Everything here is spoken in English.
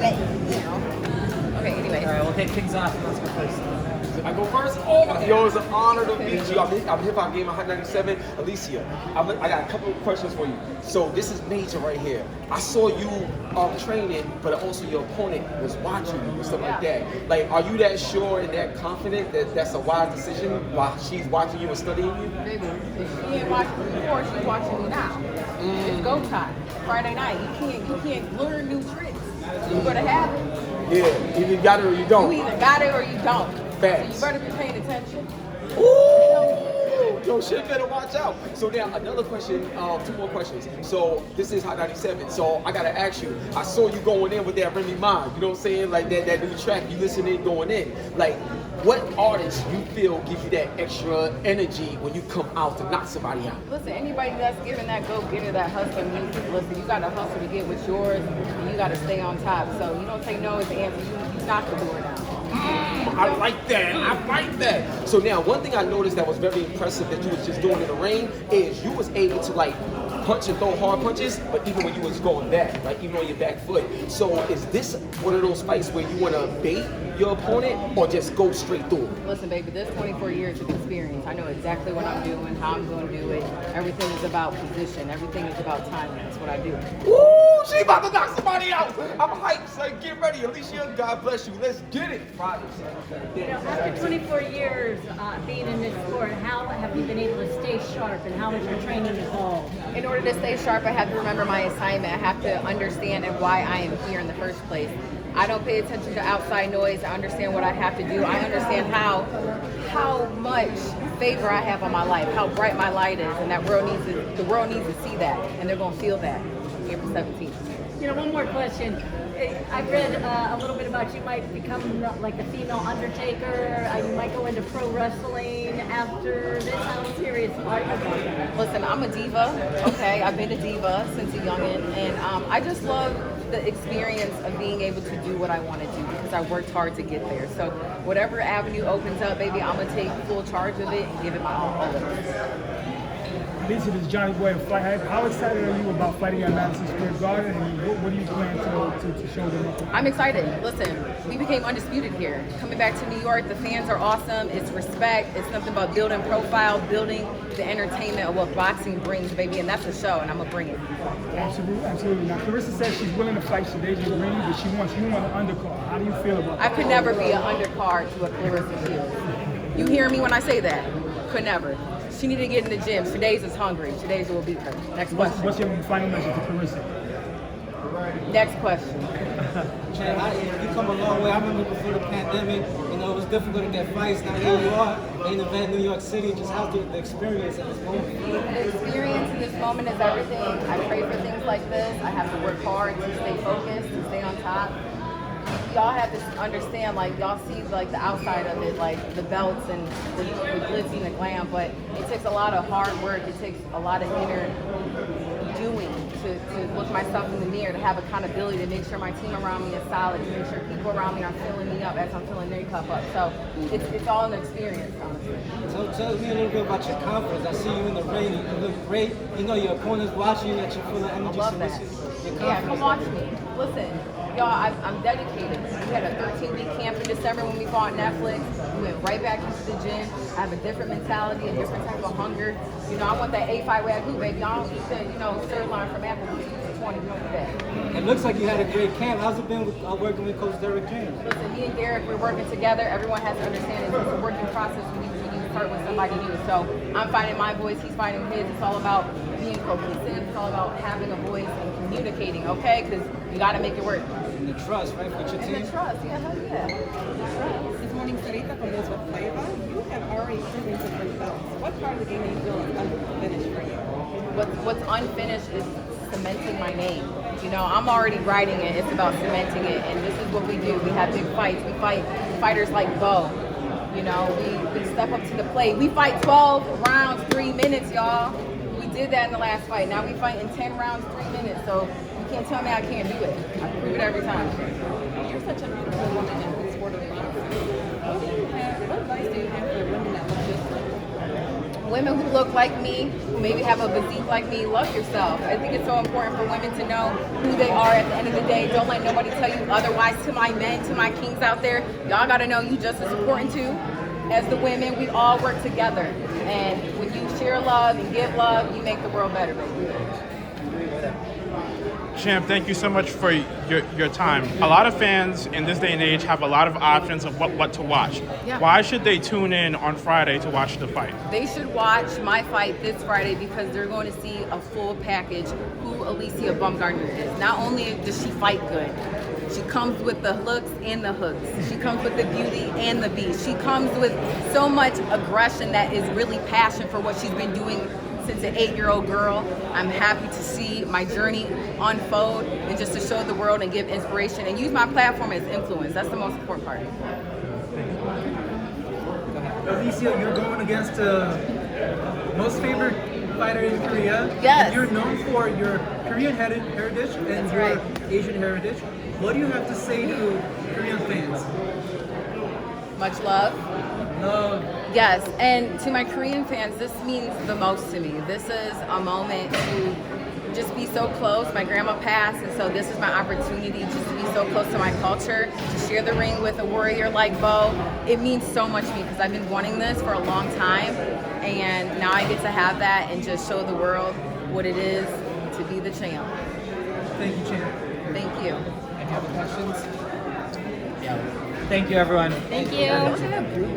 Okay, anyway. All right, we'll kick things off. Let's go first. I go first? Oh, yo, it's an honor to meet you. I'm Hip Hop Gamer Hot 97. Alycia, I got a couple of questions for you. So this is major right here. I saw you training, but also your opponent was watching you and stuff like that. Like, are you that sure and that confident that that's a wise decision while she's watching you and studying you? Baby, if she ain't watching me before, she's watching me now. It's go time. Friday night. You can't learn new tricks. You gotta have it. Yeah, either you got it or you don't. You either got it or you don't. Facts. So you better be paying attention. Ooh, yo, shit, better watch out. So now another question, two more questions. So this is Hot 97. So I gotta ask you. I saw you going in with that Remy Ma. You know what I'm saying? Like that new track. You listening, going in. Like, what artist you feel gives you that extra energy when you come out to knock somebody out? Listen, anybody that's giving that go-getter, that hustler music, listen, you gotta hustle to get what's yours, and you gotta stay on top. So you don't say no as the answer. You knock the door down. I like that. I like that. So now, one thing I noticed that was very impressive that you was just doing in the ring is you was able to like punch and throw hard punches, but even when you was going back, like even on your back foot. So is this one of those fights where you want to bait your opponent or just go straight through it? Listen, baby, there's 24 years of experience. I know exactly what I'm doing, how I'm going to do it. Everything is about position. Everything is about timing. That's what I do. Woo! She about to knock somebody out. I'm hyped. So get ready, Alycia. God bless you. Let's get it. Friday. You know, after 24 years being in this sport, how have you been able to stay sharp, and how has your training evolved? In order to stay sharp, I have to remember my assignment. I have to understand and why I am here in the first place. I don't pay attention to outside noise. I understand what I have to do. I understand how much favor I have on my life, how bright my light is, and that the world needs to see that, and they're going to feel that April 17th. You know, one more question. I read a little bit about you might become like the female Undertaker. You might go into pro wrestling after this. How serious are you about that? Listen, I'm a diva, okay? I've been a diva since a youngin', and I just love the experience of being able to do what I want to do because I worked hard to get there. So whatever avenue opens up, baby, I'm going to take full charge of it and give it my all. This is Johnny Boy of Flight Hype. How excited are you about fighting at Madison Square Garden, and what do you plan to show them? I'm excited. Listen, we became undisputed here. Coming back to New York, the fans are awesome. It's respect. It's something about building profile, building the entertainment of what boxing brings, baby, and that's a show, and I'm gonna bring it. Absolutely, absolutely. Now, Clarissa says she's willing to fight Shadeja Green, but you want an undercard. How do you feel about that? I could never be an undercard to a Clarissa Shields. You hear me when I say that? Could never. She need to get in the gym. Shadeja is hungry. Shadeja will beat her. Next question. What's your final message to Clarissa? Next question. You come a long way. I remember before the pandemic, you know, it was difficult to get fights. Now here you are, main event, New York City. Just how the experience at this moment? The experience in this moment is everything. I pray for things like this. I have to work hard to stay focused, to stay on top. Y'all have to understand, like, y'all see, like, the outside of it, like, the belts and the glitz and the glam, but it takes a lot of hard work. It takes a lot of inner doing to look myself in the mirror, to have accountability, to make sure my team around me is solid, to make sure people around me are filling me up as I'm filling their cup up. So it's all an experience, honestly. So tell me a little bit about your confidence. I see you in the ring. You look great. You know your opponent's watching you, that you're full of energy. I love that. Yeah, come watch me. Listen, y'all, I'm dedicated. We had a 13-week camp in December when we fought Netflix. We went right back into the gym. I have a different mentality, a different type of hunger. You know, I want that A5 Wagyu, baby. I don't eat the, sirloin from Applebee's. It's 20, we don't do that. It looks like you had a great camp. How's it been working with Coach Derek James? Listen, me and Derek, we're working together. Everyone has to understand it's a working process when you start with somebody new. So I'm finding my voice, he's finding his. It's all about being cohesive. It's all about having a voice and communicating, okay? Because you got to make it work. And the trust, right, with your team? And the trust, yeah, hell yeah. Trust. This morning, Sarita from News with Flavor, you have already proven to bring belts. What part of the game do you feel is unfinished for you? What's unfinished is cementing my name. You know, I'm already writing it. It's about cementing it. And this is what we do. We have big fights. We fight fighters like Bo. You know, we step up to the plate. We fight 12 rounds, 3 minutes, y'all. We did that in the last fight. Now we fight in 10 rounds, 3 minutes. So you can't tell me I can't do it. I prove it every time. You're such a beautiful woman in the sport of boxing. What advice do you have for women that look just like you? women who look like me, who maybe have a physique like me, love yourself. I think it's so important for women to know who they are at the end of the day. Don't let nobody tell you otherwise. To my men, to my kings out there, y'all gotta know you just as important too as the women. We all work together. And when you share love and give love, you make the world better, baby. Champ, thank you so much for your time. A lot of fans in this day and age have a lot of options of what to watch. Yeah. Why should they tune in on Friday to watch the fight? They should watch my fight this Friday because they're going to see a full package who Alycia Baumgardner is. Not only does she fight good, she comes with the looks and the hooks. She comes with the beauty and the beast. She comes with so much aggression that is really passion for what she's been doing since an 8-year-old girl. I'm happy to see my journey unfold and just to show the world and give inspiration and use my platform as influence. That's the most important part. Alycia, you're going against most favorite fighter in Korea. Yes. And you're known for your Korean heritage and That's your right. Asian heritage. What do you have to say to Korean fans? Much love. Love. Yes, and to my Korean fans, this means the most to me. This is a moment to just be so close. My grandma passed, and so this is my opportunity just to be so close to my culture, to share the ring with a warrior like Bo. It means so much to me because I've been wanting this for a long time, and now I get to have that and just show the world what it is to be the champ. Thank you, champ. Thank you. Any other questions? Yeah. Thank you, everyone. Thank you.